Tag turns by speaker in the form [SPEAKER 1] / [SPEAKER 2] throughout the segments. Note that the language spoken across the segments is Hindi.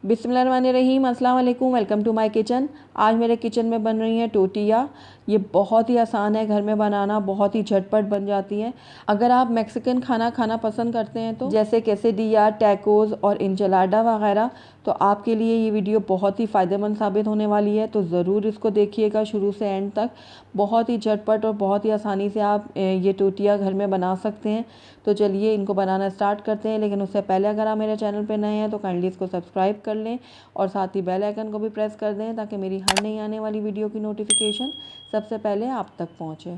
[SPEAKER 1] बिस्मिल्लाहिर्रहमानिर्रहीम, अस्सलाम वालेकुम। Welcome to my kitchen. आज मेरे किचन में बन रही हैं टोटिया। ये बहुत ही आसान है घर में बनाना, बहुत ही झटपट बन जाती हैं। अगर आप मैक्सिकन खाना खाना पसंद करते हैं तो जैसे quesadilla, टैकोस और इंचलाडा वगैरह, तो आपके लिए ये वीडियो बहुत ही फ़ायदेमंद साबित होने वाली है। तो ज़रूर इसको देखिएगा शुरू से एंड तक। बहुत ही झटपट और बहुत ही आसानी से आप ये टोटिया घर में बना सकते हैं। तो चलिए इनको बनाना स्टार्ट करते हैं। लेकिन उससे पहले अगर आप मेरे चैनल पर नए हैं तो काइंडली इसको सब्सक्राइब कर लें और साथ ही बेल आइकन को भी प्रेस कर दें ताकि मेरी हर नई आने वाली वीडियो की नोटिफिकेशन सबसे पहले आप तक पहुंचे।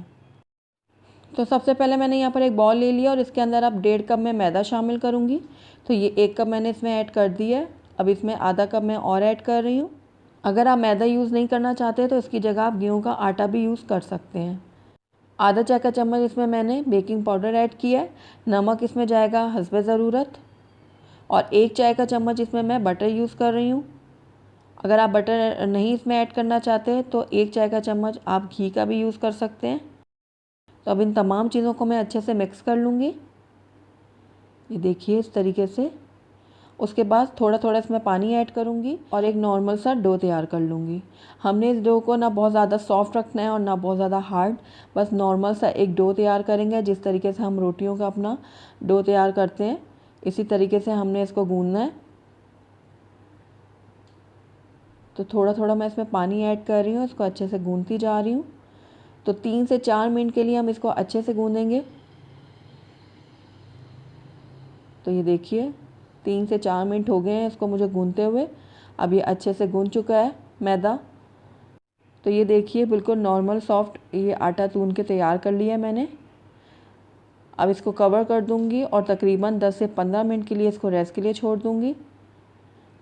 [SPEAKER 1] तो सबसे पहले मैंने यहाँ पर एक बॉल ले लिया और इसके अंदर अब 1.5 कप में मैदा शामिल करूँगी। तो ये 1 कप मैंने इसमें ऐड कर दिया है। अब इसमें आधा कप मैं और ऐड कर रही हूँ। अगर आप मैदा यूज़ नहीं करना चाहते तो इसकी जगह आप गेहूँ का आटा भी यूज़ कर सकते हैं। आधा चाय का चम्मच इसमें मैंने बेकिंग पाउडर ऐड किया है। नमक इसमें जाएगा हस्बे ज़रूरत। और 1 चाय का चम्मच इसमें मैं बटर यूज़ कर रही हूँ। अगर आप बटर नहीं इसमें ऐड करना चाहते हैं तो 1 चाय का चम्मच आप घी का भी यूज़ कर सकते हैं। तो अब इन तमाम चीज़ों को मैं अच्छे से मिक्स कर लूँगी। ये देखिए इस तरीके से। उसके बाद थोड़ा थोड़ा इसमें पानी ऐड करूँगी और एक नॉर्मल सा डो तैयार कर लूँगी। हमने इस डो को ना बहुत ज़्यादा सॉफ्ट रखना है और ना बहुत ज़्यादा हार्ड, बस नॉर्मल सा एक डो तैयार करेंगे। जिस तरीके से हम रोटियों का अपना डो तैयार करते हैं इसी तरीके से हमने इसको गूँधना है। तो थोड़ा थोड़ा मैं इसमें पानी ऐड कर रही हूँ, इसको अच्छे से गूँधती जा रही हूँ। तो 3 से 4 मिनट के लिए हम इसको अच्छे से गूँधेंगे। तो ये देखिए 3 से 4 मिनट हो गए हैं इसको मुझे गूँधते हुए। अब ये अच्छे से गूँध चुका है मैदा। तो ये देखिए बिल्कुल नॉर्मल सॉफ्ट ये आटा गूँध के तैयार कर लिया है मैंने। अब इसको कवर कर दूँगी और तकरीबन 10 से 15 मिनट के लिए इसको रेस्ट के लिए छोड़ दूँगी।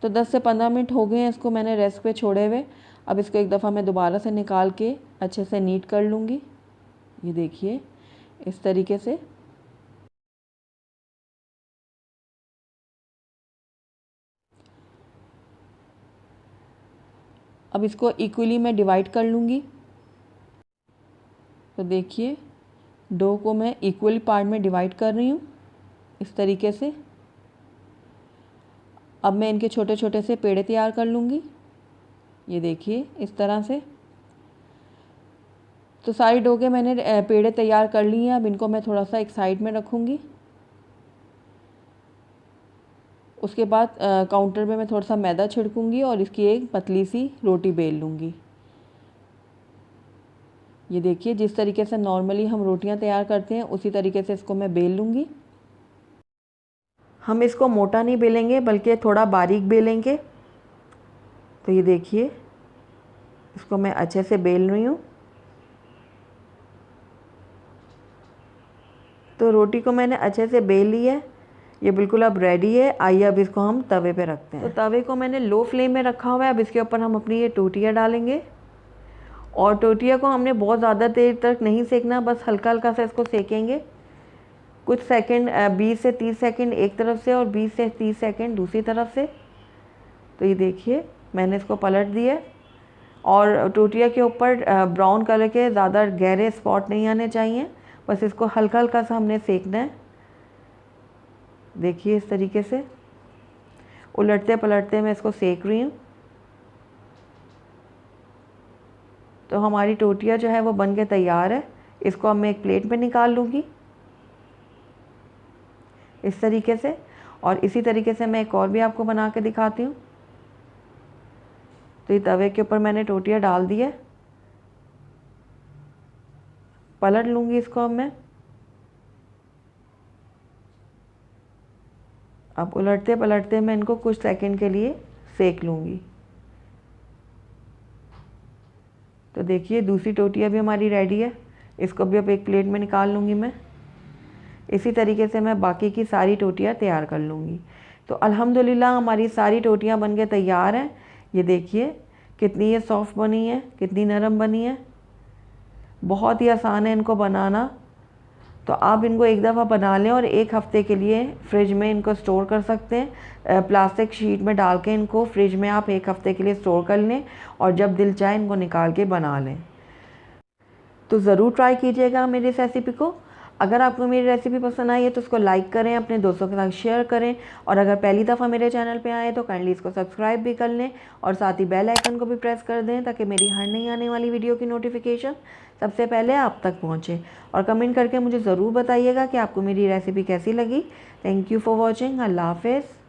[SPEAKER 1] तो 10 से 15 मिनट हो गए हैं इसको मैंने रेस्ट पे छोड़े हुए। अब इसको एक दफ़ा मैं दोबारा से निकाल के अच्छे से नीट कर लूँगी। ये देखिए इस तरीके से। अब इसको इक्वली मैं डिवाइड कर लूँगी। तो देखिए डो को मैं इक्वल पार्ट में डिवाइड कर रही हूँ इस तरीके से। अब मैं इनके छोटे छोटे से पेड़े तैयार कर लूँगी। ये देखिए इस तरह से। तो सारी डो के मैंने पेड़े तैयार कर लिए हैं। अब इनको मैं थोड़ा सा एक साइड में रखूँगी। उसके बाद काउंटर पे मैं थोड़ा सा मैदा छिड़कूँगी और इसकी एक पतली सी रोटी बेल लूँगी। ये देखिए जिस तरीके से नॉर्मली हम रोटियां तैयार करते हैं उसी तरीके से इसको मैं बेल लूँगी। हम इसको मोटा नहीं बेलेंगे बल्कि थोड़ा बारीक बेलेंगे। तो ये देखिए इसको मैं अच्छे से बेल रही हूँ। तो रोटी को मैंने अच्छे से बेल ली है। ये बिल्कुल अब रेडी है। आइए अब इसको हम तवे पे रखते हैं। तो तवे को मैंने लो फ्लेम में रखा हुआ है। अब इसके ऊपर हम अपनी ये टोटियाँ डालेंगे और टोटिया को हमने बहुत ज़्यादा देर तक नहीं सेकना, बस हल्का हल्का सा इसको सेकेंगे। कुछ सेकंड 20 से 30 सेकंड एक तरफ से और 20 से 30 सेकंड दूसरी तरफ से। तो ये देखिए मैंने इसको पलट दिया और टोटिया के ऊपर ब्राउन कलर के ज़्यादा गहरे स्पॉट नहीं आने चाहिए, बस इसको हल्का हल्का सा हमने सेकना है। देखिए इस तरीके से उलटते पलटते मैं इसको सेक रही हूँ। तो हमारी टोटिया जो है वो बन के तैयार है। इसको अब मैं एक प्लेट में निकाल लूँगी इस तरीके से। और इसी तरीके से मैं एक और भी आपको बना के दिखाती हूँ। तो ये तवे के ऊपर मैंने टोटिया डाल दी है। पलट लूँगी इसको अब मैं। अब उलटते पलटते मैं इनको कुछ सेकंड के लिए सेक लूँगी। तो देखिए दूसरी टोटिया भी हमारी रेडी है। इसको भी अब एक प्लेट में निकाल लूँगी मैं। इसी तरीके से मैं बाकी की सारी टोटियाँ तैयार कर लूँगी। तो अल्हम्दुलिल्लाह हमारी सारी टोटियाँ बन के तैयार हैं। ये देखिए कितनी ये सॉफ्ट बनी है, कितनी नरम बनी है। बहुत ही आसान है इनको बनाना। तो आप इनको एक दफ़ा बना लें और 1 हफ़्ते के लिए फ्रिज में इनको स्टोर कर सकते हैं। प्लास्टिक शीट में डाल के इनको फ्रिज में आप 1 हफ़्ते के लिए स्टोर कर लें और जब दिल चाहे इनको निकाल के बना लें। तो ज़रूर ट्राई कीजिएगा मेरी इस रेसिपी को। अगर आपको मेरी रेसिपी पसंद आई है तो उसको लाइक करें, अपने दोस्तों के साथ शेयर करें, और अगर पहली दफ़ा मेरे चैनल पे आए तो काइंडली इसको सब्सक्राइब भी कर लें और साथ ही बेल आइकन को भी प्रेस कर दें ताकि मेरी हर नई आने वाली वीडियो की नोटिफिकेशन सबसे पहले आप तक पहुँचे। और कमेंट करके मुझे ज़रूर बताइएगा कि आपको मेरी रेसिपी कैसी लगी। Thank you for watching. अल्लाह हाफिज़।